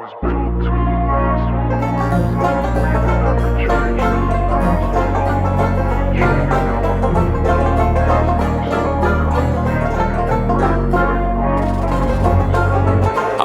I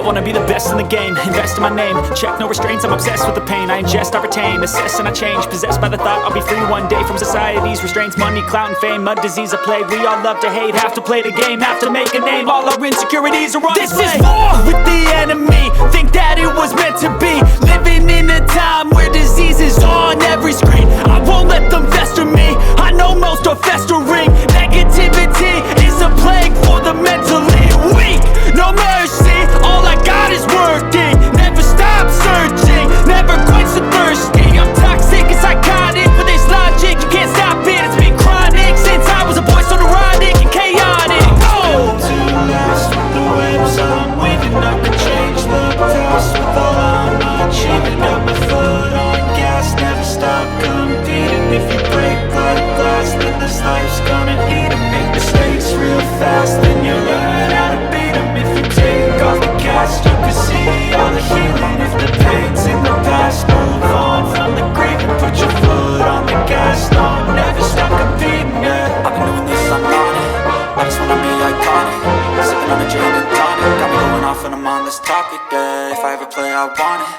wanna be the best in the game, invest in my name. Check no restraints, I'm obsessed with the pain. I ingest, I retain, assess and I change. Possessed by the thought I'll be free one day from society's restraints. Money, clout and fame, mud, disease, a plague. We all love to hate, have to play the game, have to make a name. All our insecurities are on this display. This is war with the enemy, think that it was meant to be. Living in a time where disease is on every screen. I won't let them fester me, I know most are festering. Negativity is a plague for the mentally weak. No mercy, all I got is working. Never stop searching, never quench the thirsty. I'm toxic and psychotic, but there's logic, you can't stop it. It's been chronic since I was a boy, so neurotic and chaotic. Oh! To last with the webs I'm weaving, I could change the past with all I'm achieving. Got my foot on gas, never stop competing. If you break like glass, then this life's gonna eat 'em. Make mistakes real fast, then you learn how to beat 'em. If you take off the cast, you can see all the healing. If the pain's in the past, move on from the grave and put your foot on the gas. No, never stop competing, yeah. I've been doing this, I'm on it. I just wanna be iconic. Sipping on a gin and tonic, got me going off when I'm on this topic, yeah. If I ever play, I want it.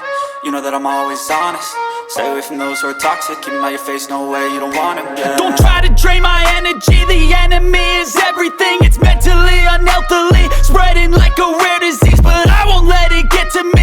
You know that I'm always honest. Stay away from those who are toxic. Keep them out your face, no way, you don't want them, yeah. Don't try to drain my energy, the enemy is everything. It's mentally, unhealthily, spreading like a rare disease. But I won't let it get to me.